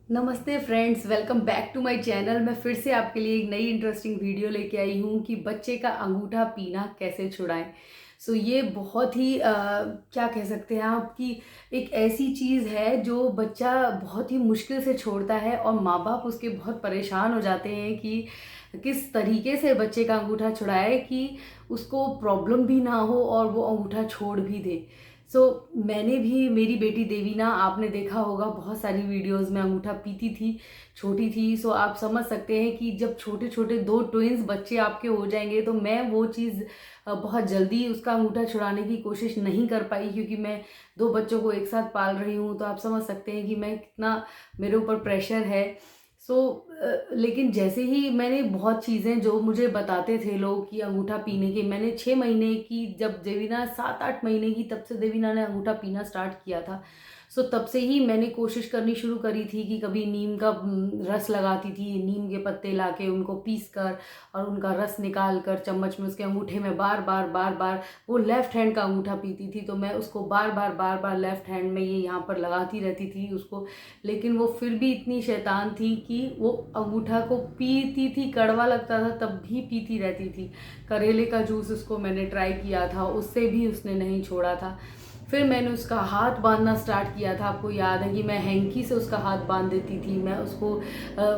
नमस्ते friends, welcome back to my channel. मैं फिर से आपके लिए एक नई इंटरेस्टिंग वीडियो लेके आई हूँ कि बच्चे का अंगूठा पीना कैसे छुड़ाएं। ये बहुत ही क्या कह सकते हैं आप कि एक ऐसी चीज़ है जो बच्चा बहुत ही मुश्किल से छोड़ता है और माँ बाप उसके बहुत परेशान हो जाते हैं कि किस तरीके से बच्चे का अंगूठा छुड़ाए कि उसको प्रॉब्लम भी ना हो और वो अंगूठा छोड़ भी दे। मैंने भी, मेरी बेटी देवीना, आपने देखा होगा बहुत सारी वीडियोस में अंगूठा पीती थी, छोटी थी। आप समझ सकते हैं कि जब छोटे छोटे दो ट्विंस बच्चे आपके हो जाएंगे तो मैं वो चीज़ बहुत जल्दी उसका अंगूठा छुड़ाने की कोशिश नहीं कर पाई, क्योंकि मैं दो बच्चों को एक साथ पाल रही हूँ। तो आप समझ सकते हैं कि मैं कितना, मेरे ऊपर प्रेशर है। लेकिन जैसे ही मैंने बहुत चीज़ें जो मुझे बताते थे लोग कि अंगूठा पीने के, मैंने 6 महीने की, जब देवीना 7-8 महीने की, तब से देवीना ने अंगूठा पीना स्टार्ट किया था। तब से ही मैंने कोशिश करनी शुरू करी थी कि कभी नीम का रस लगाती थी, नीम के पत्ते लाके उनको पीस कर और उनका रस निकाल कर चम्मच में उसके अंगूठे में बार बार बार बार, वो लेफ्ट हैंड का अंगूठा पीती थी तो मैं उसको बार बार लेफ्ट हैंड में ये यहाँ पर लगाती रहती थी उसको। लेकिन वो फिर भी इतनी शैतान थी कि वो अंगूठा को पीती थी, कड़वा लगता था तब भी पीती रहती थी। करेले का जूस उसको मैंने ट्राई किया था, उससे भी उसने नहीं छोड़ा था। फिर मैंने उसका हाथ बांधना स्टार्ट किया था। आपको याद है कि मैं हैंकी से उसका हाथ बांध देती थी। मैं उसको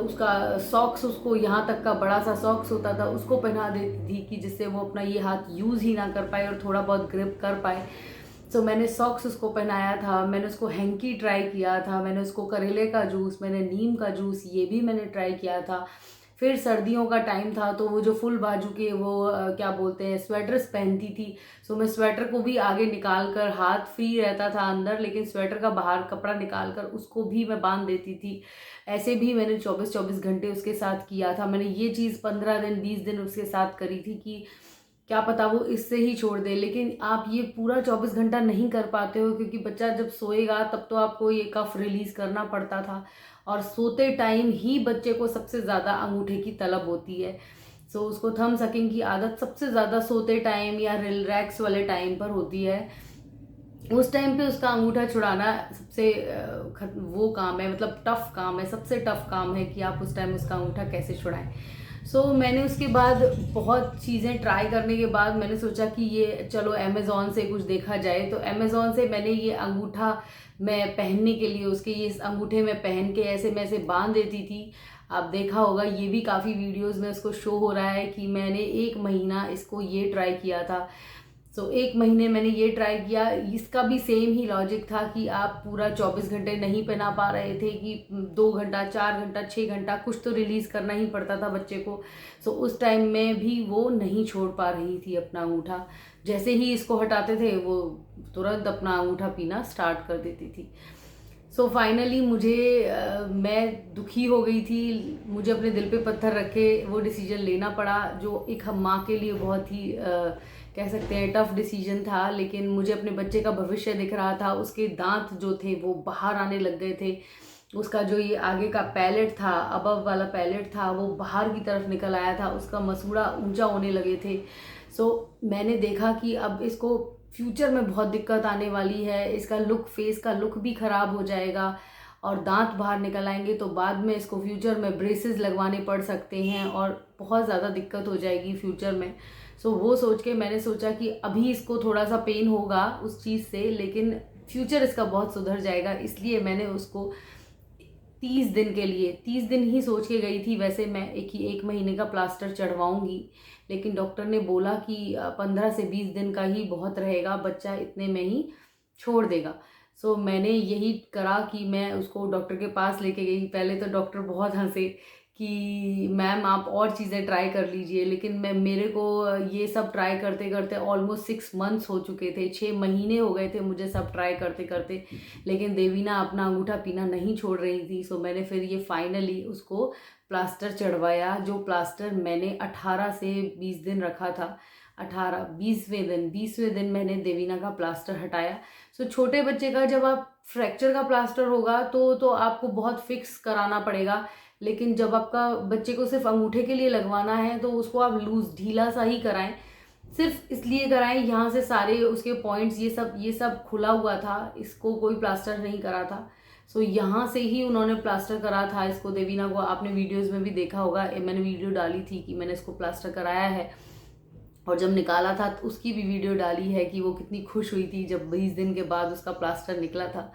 उसका सॉक्स, उसको यहाँ तक का बड़ा सा सॉक्स होता था, उसको पहना देती थी कि जिससे वो अपना ये हाथ यूज़ ही ना कर पाए और थोड़ा बहुत ग्रिप कर पाए। मैंने सॉक्स उसको पहनाया था, मैंने उसको हैंकी ट्राई किया था, मैंने उसको करेले का जूस, मैंने नीम का जूस, ये भी मैंने ट्राई किया था। फिर सर्दियों का टाइम था तो वो जो फुल बाजू के वो क्या बोलते हैं, स्वेटर्स पहनती थी। मैं स्वेटर को भी आगे निकाल कर, हाथ फ्री रहता था अंदर, लेकिन स्वेटर का बाहर कपड़ा निकाल कर उसको भी मैं बांध देती थी। ऐसे भी मैंने 24-24 घंटे उसके साथ किया था। मैंने ये चीज़ 15 दिन 20 दिन उसके साथ करी थी कि क्या पता वो इससे ही छोड़ दे। लेकिन आप ये पूरा 24 घंटा नहीं कर पाते हो, क्योंकि बच्चा जब सोएगा तब तो आपको ये कफ रिलीज करना पड़ता था, और सोते टाइम ही बच्चे को सबसे ज़्यादा अंगूठे की तलब होती है। उसको थम सकिंग की आदत सबसे ज़्यादा सोते टाइम या रिलैक्स वाले टाइम पर होती है। उस टाइम पे उसका अंगूठा छुड़ाना सबसे वो काम है, मतलब टफ काम है, सबसे टफ काम है कि आप उस टाइम उसका अंगूठा कैसे छुड़ाएं। मैंने उसके बाद बहुत चीज़ें ट्राई करने के बाद मैंने सोचा कि ये चलो अमेज़ॉन से कुछ देखा जाए। तो अमेज़ॉन से मैंने ये अंगूठा, मैं पहनने के लिए उसके ये अंगूठे में पहन के ऐसे मैं ऐसे बांध देती थी। आप देखा होगा, ये भी काफ़ी वीडियोस में इसको शो हो रहा है कि मैंने 1 महीना इसको ये ट्राई किया था। 1 महीने मैंने ये ट्राई किया। इसका भी सेम ही लॉजिक था कि आप पूरा 24 घंटे नहीं पहना पा रहे थे, कि 2 घंटा 4 घंटा 6 घंटा कुछ तो रिलीज करना ही पड़ता था बच्चे को। उस टाइम में भी वो नहीं छोड़ पा रही थी अपना अंगूठा। जैसे ही इसको हटाते थे वो तुरंत अपना अंगूठा पीना स्टार्ट कर देती थी। फाइनली मुझे मैं दुखी हो गई थी। मुझे अपने दिल पे पत्थर रख के वो डिसीजन लेना पड़ा, जो एक हम माँ के लिए बहुत ही कह सकते हैं टफ डिसीजन था। लेकिन मुझे अपने बच्चे का भविष्य दिख रहा था। उसके दांत जो थे वो बाहर आने लग गए थे। उसका जो ये आगे का पैलेट था, अबव वाला पैलेट था, वो बाहर की तरफ निकल आया था। उसका मसूड़ा ऊंचा होने लगे थे। मैंने देखा कि अब इसको फ्यूचर में बहुत दिक्कत आने वाली है। इसका लुक, फेस का लुक भी ख़राब हो जाएगा और दांत बाहर निकल आएंगे तो बाद में इसको फ्यूचर में ब्रेसेस लगवाने पड़ सकते हैं और बहुत ज़्यादा दिक्कत हो जाएगी फ्यूचर में। वो सोच के मैंने सोचा कि अभी इसको थोड़ा सा पेन होगा उस चीज़ से, लेकिन फ्यूचर इसका बहुत सुधर जाएगा। इसलिए मैंने उसको 30 दिन के लिए, 30 दिन ही सोच के गई थी। वैसे मैं एक महीने का प्लास्टर चढ़वाऊंगी, लेकिन डॉक्टर ने बोला कि 15 से 20 दिन का ही बहुत रहेगा, बच्चा इतने में ही छोड़ देगा। मैंने यही करा कि मैं उसको डॉक्टर के पास लेके गई। पहले तो डॉक्टर बहुत हंसे कि मैम आप और चीज़ें ट्राई कर लीजिए, लेकिन मेरे को ये सब ट्राई करते करते ऑलमोस्ट 6 मंथ्स हो चुके थे, 6 महीने हो गए थे मुझे सब ट्राई करते करते। लेकिन देवीना अपना अंगूठा पीना नहीं छोड़ रही थी। मैंने फिर ये फाइनली उसको प्लास्टर चढ़वाया, जो प्लास्टर मैंने 18 से 20 दिन रखा था। 20वें दिन मैंने देवीना का प्लास्टर हटाया। छोटे बच्चे का जब आप फ्रैक्चर का प्लास्टर होगा तो आपको बहुत फिक्स कराना पड़ेगा। लेकिन जब आपका बच्चे को सिर्फ अंगूठे के लिए लगवाना है तो उसको आप लूज, ढीला सा ही कराएं। सिर्फ इसलिए कराएं, यहाँ से सारे उसके पॉइंट्स, ये सब खुला हुआ था, इसको कोई प्लास्टर नहीं करा था। सो यहाँ से ही उन्होंने प्लास्टर करा था इसको। देवीना को आपने वीडियोज़ में भी देखा होगा, मैंने वीडियो डाली थी कि मैंने इसको प्लास्टर कराया है, और जब निकाला था तो उसकी भी वीडियो डाली है कि वो कितनी खुश हुई थी जब 20 दिन के बाद उसका प्लास्टर निकला था।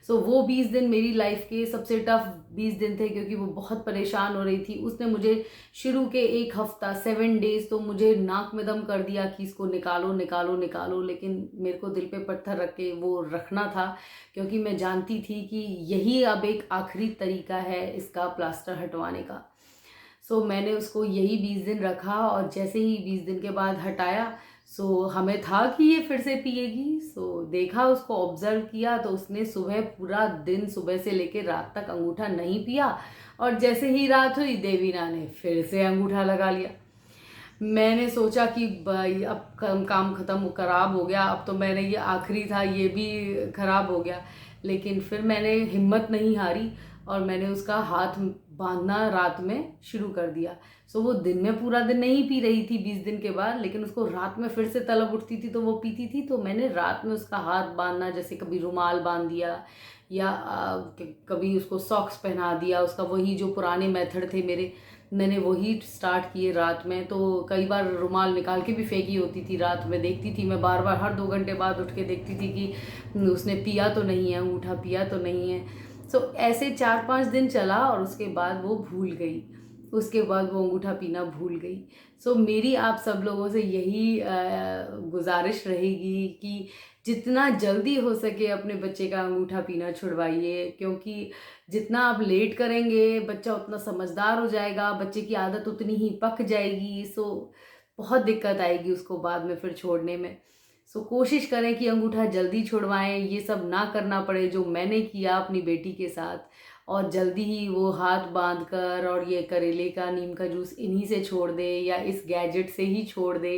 सो वो 20 दिन मेरी लाइफ के सबसे टफ 20 दिन थे, क्योंकि वो बहुत परेशान हो रही थी। उसने मुझे शुरू के एक हफ्ता 7 डेज तो मुझे नाक में दम कर दिया कि इसको निकालो निकालो निकालो, लेकिन मेरे को दिल पे पत्थर रख के वो रखना था, क्योंकि मैं जानती थी कि यही अब एक आखिरी तरीका है इसका प्लास्टर हटवाने का। सो मैंने उसको यही 20 दिन रखा, और जैसे ही 20 दिन के बाद हटाया, सो हमें था कि ये फिर से पिएगी। सो देखा, उसको ऑब्जर्व किया, तो उसने सुबह पूरा दिन सुबह से लेकर रात तक अंगूठा नहीं पिया, और जैसे ही रात हुई देवीना ने फिर से अंगूठा लगा लिया। मैंने सोचा कि भाई अब काम ख़त्म, ख़राब हो गया, अब तो मैंने ये आखिरी था, ये भी ख़राब हो गया। लेकिन फिर मैंने हिम्मत नहीं हारी, और मैंने उसका हाथ बांधना रात में शुरू कर दिया। सो वो दिन में पूरा दिन नहीं पी रही थी 20 दिन के बाद, लेकिन उसको रात में फिर से तलब उठती थी तो वो पीती थी। तो मैंने रात में उसका हाथ बांधना, जैसे कभी रुमाल बांध दिया, या कभी उसको सॉक्स पहना दिया, उसका वही जो पुराने मेथड थे मेरे, मैंने वही स्टार्ट किए रात में। तो कई बार रुमाल निकाल के भी फेंकी होती थी रात में, देखती थी मैं बार बार, हर 2 घंटे बाद उठ के देखती थी कि उसने पिया तो नहीं है, अंगूठा पिया तो नहीं है। सो ऐसे 4-5 दिन चला, और उसके बाद वो भूल गई, उसके बाद वो अंगूठा पीना भूल गई। सो मेरी आप सब लोगों से यही गुजारिश रहेगी कि जितना जल्दी हो सके अपने बच्चे का अंगूठा पीना छुड़वाइए, क्योंकि जितना आप लेट करेंगे बच्चा उतना समझदार हो जाएगा, बच्चे की आदत उतनी ही पक जाएगी। सो बहुत दिक्कत आएगी उसको बाद में फिर छोड़ने में। सो कोशिश करें कि अंगूठा जल्दी छुड़वाएं, ये सब ना करना पड़े जो मैंने किया अपनी बेटी के साथ, और जल्दी ही वो हाथ बांध कर और ये करेले का नीम का जूस इन्हीं से छोड़ दे, या इस गैजेट से ही छोड़ दे।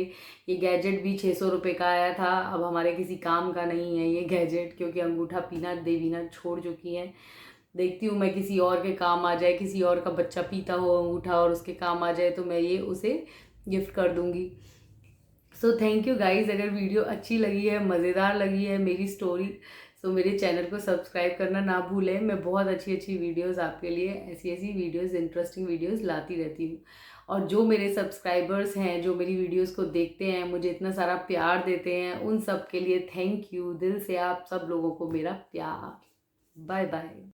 ये गैजेट भी 600 रुपये का आया था, अब हमारे किसी काम का नहीं है ये गैजेट, क्योंकि अंगूठा पीना देवीना छोड़ चुकी हैं। देखती हूँ मैं किसी और के काम आ जाए, किसी और का बच्चा पीता हो अंगूठा और उसके काम आ जाए, तो मैं ये उसे गिफ्ट कर दूँगी। So thank you guys. अगर वीडियो अच्छी लगी है, मज़ेदार लगी है मेरी स्टोरी, सो मेरे चैनल को सब्सक्राइब करना ना भूलें। मैं बहुत अच्छी अच्छी वीडियोस आपके लिए, ऐसी ऐसी वीडियोस, इंटरेस्टिंग वीडियोस लाती रहती हूँ। और जो मेरे सब्सक्राइबर्स हैं, जो मेरी वीडियोस को देखते हैं, मुझे इतना सारा प्यार देते हैं, उन सब के लिए थैंक यू। दिल से आप सब लोगों को मेरा प्यार। Bye bye.